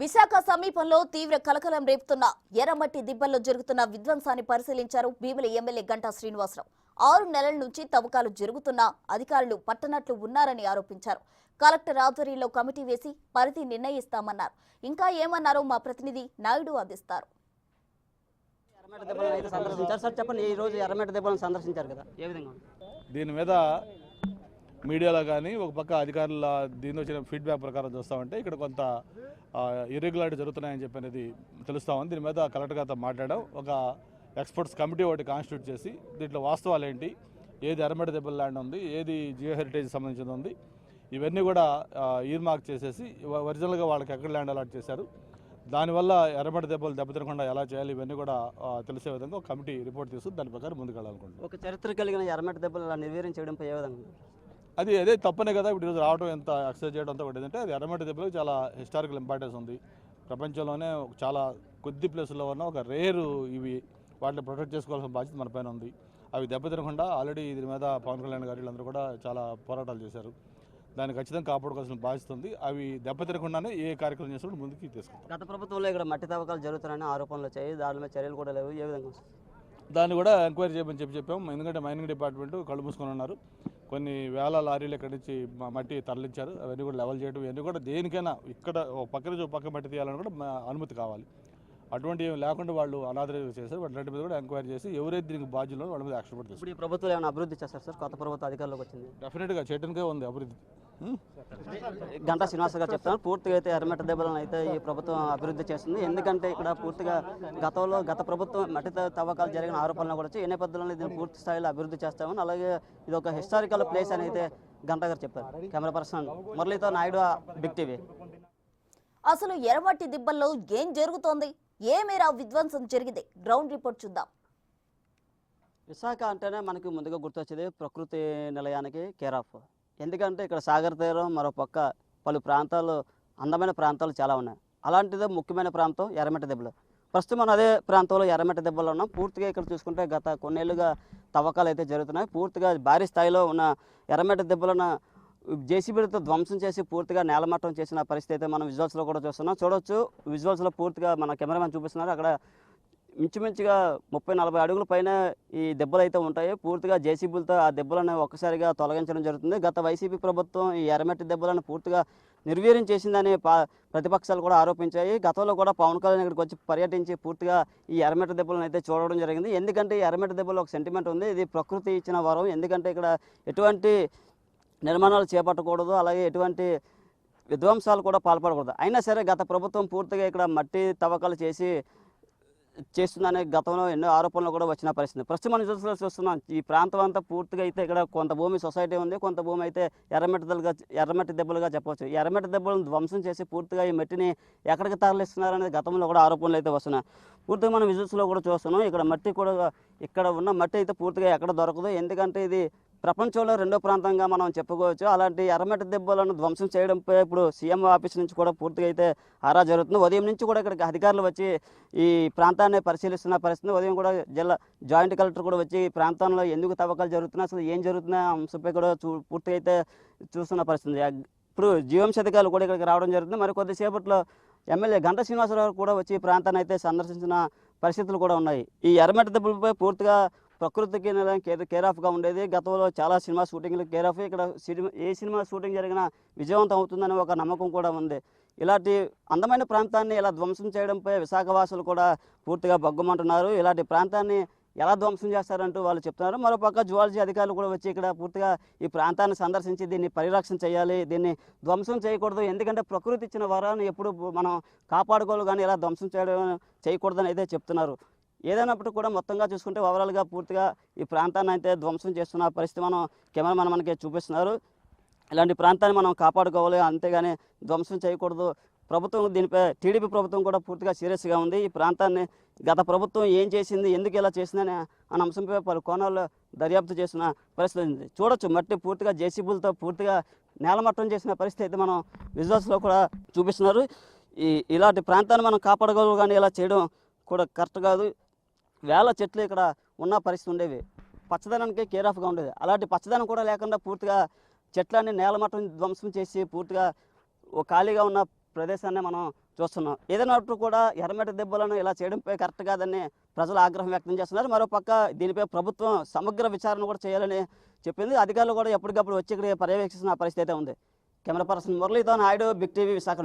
విశాఖ సమీపంలో తీవ్ర కలకలం రేపుతున్న ఎర్రమట్టి దిబ్బల్లో జరుగుతున్న విధ్వంసాన్ని పరిశీలించారు భీమిలి ఎమ్మెల్యే గంటా శ్రీనివాసరావు. 6 నెలల నుంచి తవ్వకాలు జరుగుతున్నా అధికారులు పట్టనట్లు ఉన్నారని ఆరోపించారు. కలెక్టర్ ఆధ్వర్యంలో కమిటీ వేసి పరిధి నిర్ణయిస్తామన్నారు. ఇంకా ఏమన్నారో మా ప్రతినిధి నాయుడు అందిస్తారు. దీని మీద మీడియాలో కానీ ఒక పక్క అధికారుల దీని వచ్చిన ఫీడ్బ్యాక్ ప్రకారం చూస్తామంటే ఇక్కడ కొంత ఇర్రెగ్యులారిటీ జరుగుతున్నాయని చెప్పి అనేది తెలుస్తా ఉంది. దీని మీద కలెక్టర్ గారితో మాట్లాడాం. ఒక ఎక్స్పర్ట్స్ కమిటీ ఒకటి కాన్స్టిట్యూట్ చేసి దీంట్లో వాస్తవాలు ఏంటి, ఏది ఎర్రమట్టి దెబ్బల ల్యాండ్ ఉంది, ఏది జియో హెరిటేజ్ సంబంధించింది ఉంది, ఇవన్నీ కూడా ఈర్మార్క్ చేసేసి ఒరిజినల్గా వాళ్ళకి ఎక్కడ ల్యాండ్ అలాట్ చేశారు, దానివల్ల ఎర్రమట్టి దెబ్బలు దెబ్బతినకుండా ఎలా చేయాలి, ఇవన్నీ కూడా తెలిసే విధంగా ఒక కమిటీ రిపోర్ట్ తీసుకుని దాని ప్రకారం ముందుకు వెళ్ళాలనుకుంటున్నాం. ఒక చరిత్ర కలిగిన ఎర్రమట్టి దెబ్బలు అలా నిర్వీర్యం చేయడంపై ఏ విధంగా అదే తప్పనే కదా. ఇప్పుడు ఈరోజు రావడం ఎంత ఎక్సర్సైజ్ చేయడం అంతా ఏంటంటే అది ఎర్రమట్టి దెబ్బలకు చాలా హిస్టారికల్ ఇంపార్టెన్స్ ఉంది. ప్రపంచంలోనే చాలా కొద్ది ప్లేసుల్లో ఉన్న ఒక రేరు ఇవి, వాటిని ప్రొటెక్ట్ చేసుకోవాల్సిన బాధ్యత మన పైన ఉంది. అవి దెబ్బతినకుండా ఆల్రెడీ దీని మీద పవన్ కళ్యాణ్ గారు వీళ్ళందరూ కూడా చాలా పోరాటాలు చేశారు. దాన్ని ఖచ్చితంగా కాపాడుకోవాల్సిన బాధ్యత ఉంది. అవి దెబ్బతినకుండానే ఏ కార్యక్రమం చేసినప్పుడు ముందుకు తీసుకుంటాం. గత ప్రభుత్వంలో ఇక్కడ మట్టి తవ్వకాలు జరుగుతున్నాయని ఆరోపణలు వచ్చాయి, దాని మీద చర్యలు కూడా లేవు, ఏ విధంగా దాన్ని కూడా ఎంక్వైరీ చేయమని చెప్పాము. ఎందుకంటే మైనింగ్ డిపార్ట్మెంట్ కళ్ళు మూసుకొని ఉన్నారు. కొన్ని వేల లారీలు ఇక్కడి నుంచి మట్టి తరలించారు. అవన్నీ కూడా లెవెల్ చేయడం, ఇవన్నీ కూడా దేనికైనా ఇక్కడ పక్క నుంచి పక్క మట్టి తీయాలని కూడా అనుమతి కావాలి. అటువంటి ఏమి లేకుండా వాళ్ళు అనాథరీగా చేశారు. వాటి మీద కూడా ఎంక్వైరీ చేసి ఎవరైతే దీనికి బాధ్యులు వాళ్ళ మీద యాక్షన్ పడుతుంది. ఇప్పుడు ఈ ప్రభుత్వం ఏమైనా అభివృద్ధి చేస్తారు సార్? కొత్త ప్రభుత్వం అధికారంలోకి వచ్చింది, డెఫినెట్గా చేయడానికే ఉంది అభివృద్ధి. గంటా శ్రీనివాస గారు చెప్తాను, పూర్తిగా అయితే ఎర్రమట్టి దెబ్బలను అయితే ఈ ప్రభుత్వం అభివృద్ధి చేస్తుంది. ఎందుకంటే ఇక్కడ పూర్తిగా గత ప్రభుత్వం మట్టి తవ్వకాలు జరిగిన ఆరోపణలు కూడా వచ్చి ఈ నేపథ్యంలో దీన్ని పూర్తి స్థాయిలో అభివృద్ధి చేస్తామని, అలాగే ఇది ఒక హిస్టారికల్ ప్లేస్ అని అయితే గంటా గారు చెప్పారు. కెమెరా పర్సన్ మురళీతో నాయుడు, బిగ్ టీవీ. అసలు ఎర్రమట్టి దిబ్బల్లో ఏం జరుగుతోంది, ఏ మేర విధ్వంసం జరిగింది, గ్రౌండ్ రిపోర్ట్ చూద్దాం. విశాఖ అంటేనే మనకి ముందుగా గుర్తొచ్చేది ప్రకృతి నిలయానికి కేర్ ఆఫ్. ఎందుకంటే ఇక్కడ సాగర్ తీరం, మరో పక్క పలు ప్రాంతాలు, అందమైన ప్రాంతాలు చాలా ఉన్నాయి. అలాంటిదే ముఖ్యమైన ప్రాంతం ఎర్రమట్టి దెబ్బలు. ప్రస్తుతం మనం అదే ప్రాంతంలో ఎర్రమట్టి దెబ్బలు ఉన్నాం. పూర్తిగా ఇక్కడ చూసుకుంటే గత కొన్నేళ్లుగా తవ్వకాలు అయితే జరుగుతున్నాయి. పూర్తిగా భారీ స్థాయిలో ఉన్న ఎర్రమట్టి దెబ్బలను జేసీబీలతో ధ్వంసం చేసి పూర్తిగా నేలమట్టం చేసిన పరిస్థితి అయితే మనం విజువల్స్లో కూడా చూస్తున్నాం. చూడొచ్చు, విజువల్స్లో పూర్తిగా మన కెమెరామెన్ చూపిస్తున్నారు. అక్కడ ఇంచుమించుగా 30-40 అడుగుల పైన ఈ దెబ్బలు అయితే ఉంటాయి. పూర్తిగా జేసీబీలతో ఆ దెబ్బలను ఒక్కసారిగా తొలగించడం జరుగుతుంది. గత వైసీపీ ప్రభుత్వం ఈ ఎర్రమట్టి దెబ్బలను పూర్తిగా నిర్వీర్యం చేసిందని ప్రతిపక్షాలు కూడా ఆరోపించాయి. గతంలో కూడా పవన్ కళ్యాణ్ ఇక్కడికి వచ్చి పర్యటించి పూర్తిగా ఈ ఎర్రమట్టి దెబ్బలను అయితే చూడడం జరిగింది. ఎందుకంటే ఈ ఎర్రమట్టి దెబ్బలో ఒక సెంటిమెంట్ ఉంది, ఇది ప్రకృతి ఇచ్చిన వరం. ఎందుకంటే ఇక్కడ ఎటువంటి నిర్మాణాలు చేపట్టకూడదు, అలాగే ఎటువంటి విధ్వంసాలు కూడా పాల్పడకూడదు. అయినా సరే గత ప్రభుత్వం పూర్తిగా ఇక్కడ మట్టి తవ్వకాలు చేస్తుందనే గతంలో ఎన్నో ఆరోపణలు కూడా వచ్చిన పరిస్థితి. ప్రస్తుతం మనం చూస్తున్నాం, ఈ ప్రాంతం అంతా పూర్తిగా అయితే ఇక్కడ కొంత భూమి సొసైటీ ఉంది, కొంత భూమి అయితే ఎర్రమట్టి దెబ్బలుగా చెప్పవచ్చు. ఈ ఎర్రమట్టి దెబ్బలను ధ్వంసం చేసి పూర్తిగా ఈ మట్టిని ఎక్కడికి తరలిస్తున్నారనేది గతంలో కూడా ఆరోపణలు అయితే వస్తున్నాయి. పూర్తిగా మనం విజువల్స్లో కూడా చూస్తున్నాం. ఇక్కడ ఉన్న మట్టి అయితే పూర్తిగా ఎక్కడ దొరకదు. ఎందుకంటే ఇది ప్రపంచంలో 2వ ప్రాంతంగా మనం చెప్పుకోవచ్చు. అలాంటి ఎర్రమట్టి దెబ్బలను ధ్వంసం చేయడంపై ఇప్పుడు సీఎం ఆఫీస్ నుంచి కూడా పూర్తిగా అయితే ఆరా జరుగుతుంది. ఉదయం నుంచి కూడా ఇక్కడికి అధికారులు వచ్చి ఈ ప్రాంతాన్ని పరిశీలిస్తున్న పరిస్థితి. ఉదయం కూడా జిల్లా జాయింట్ కలెక్టర్ కూడా వచ్చి ఈ ప్రాంతంలో ఎందుకు తవ్వకాలు జరుగుతున్నాయి, అసలు ఏం జరుగుతున్నాయి అంశంపై కూడా పూర్తిగా అయితే చూస్తున్న పరిస్థితి. ఇప్పుడు జీవోంశ అధికారులు కూడా ఇక్కడికి రావడం జరుగుతుంది. మరి కొద్దిసేపట్లో ఎమ్మెల్యే గంటా శ్రీనివాసరావు కూడా వచ్చి ఈ ప్రాంతాన్ని అయితే సందర్శించిన పరిస్థితులు కూడా ఉన్నాయి. ఈ ఎర్రమట్టి దెబ్బలపై పూర్తిగా ప్రకృతికి కేర్ ఆఫ్గా ఉండేది. గతంలో చాలా సినిమా షూటింగ్లు కేర్ ఆఫ్. ఇక్కడ ఏ సినిమా షూటింగ్ జరిగినా విజయవంతం అవుతుందని ఒక నమ్మకం కూడా ఉంది. ఇలాంటి అందమైన ప్రాంతాన్ని ఇలా ధ్వంసం చేయడంపై విశాఖవాసులు కూడా పూర్తిగా బగ్గుమంటున్నారు. ఇలాంటి ప్రాంతాన్ని ఎలా ధ్వంసం చేస్తారంటూ వాళ్ళు చెప్తున్నారు. మరోపక్క జువాలజీ అధికారులు కూడా వచ్చి ఇక్కడ పూర్తిగా ఈ ప్రాంతాన్ని సందర్శించి దీన్ని పరిరక్షణ చేయాలి, దీన్ని ధ్వంసం చేయకూడదు. ఎందుకంటే ప్రకృతి ఇచ్చిన వరాన్ని ఎప్పుడు మనం కాపాడుకోవాలి, కానీ ఇలా ధ్వంసం చేయకూడదని అయితే చెప్తున్నారు. ఏదైనప్పటికీ కూడా మొత్తంగా చూసుకుంటే ఓవరాల్గా పూర్తిగా ఈ ప్రాంతాన్ని అయితే ధ్వంసం చేస్తున్న పరిస్థితి మనం కెమెరామెన్ మనకి చూపిస్తున్నారు. ఇలాంటి ప్రాంతాన్ని మనం కాపాడుకోవాలి, అంతేగాని ధ్వంసం చేయకూడదు. ప్రభుత్వం దీనిపై టీడీపీ ప్రభుత్వం కూడా పూర్తిగా సీరియస్గా ఉంది. ఈ ప్రాంతాన్ని గత ప్రభుత్వం ఏం చేసింది, ఎందుకు ఇలా చేసిందని అనే అంశంపై పలు కోణాల్లో దర్యాప్తు చేసిన పరిస్థితి ఉంది. చూడొచ్చు, మట్టి పూర్తిగా జేసీబీలతో పూర్తిగా నేలమట్టం చేసిన పరిస్థితి అయితే మనం విజువల్స్లో కూడా చూపిస్తున్నారు. ఇలాంటి ప్రాంతాన్ని మనం కాపాడగలరు, కానీ ఇలా చేయడం కూడా కరెక్ట్ కాదు. వేల చెట్లు ఇక్కడ ఉన్న పరిస్థితి ఉండేవి, పచ్చదనానికి కేర్ ఆఫ్గా ఉండేది. అలాంటి పచ్చదనం కూడా లేకుండా పూర్తిగా చెట్లన్నీ నేలమట్టం ధ్వంసం చేసి పూర్తిగా ఖాళీగా ఉన్న ప్రదేశాన్ని మనం చూస్తున్నాం. ఏదైనప్పుడు కూడా ఎర్రమట్టి దిబ్బలను ఇలా చేయడంపై కరెక్ట్ కాదని ప్రజలు ఆగ్రహం వ్యక్తం చేస్తున్నారు. మరోపక్క దీనిపై ప్రభుత్వం సమగ్ర విచారణ కూడా చేయాలని చెప్పింది. అధికారులు కూడా ఎప్పటికప్పుడు వచ్చి ఇక్కడ పర్యవేక్షిస్తున్న పరిస్థితి అయితే ఉంది. కెమెరా పర్సన్ మురళీతో నాయుడు, బిగ్ టీవీ, విశాఖ.